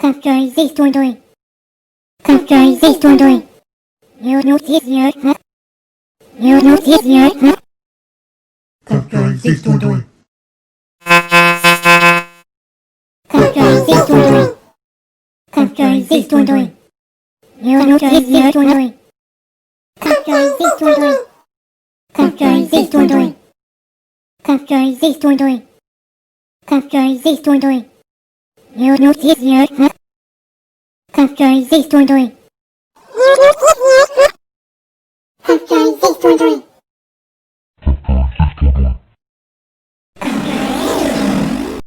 Caractérisées tondouilles. Caractérisées tondouilles. Noticieux. Noticieux. Caractérisées tondouilles. Caractérisées tondouilles. Caractérisées tondouilles. Noticieux tondouilles. Caractérisées tondouilles. Caractérisées tondouilles. Caractérisées tondouilles. Caractérisées tondouilles. Noticieux. Caractérisées tondouilles. Caractérisées tondouilles.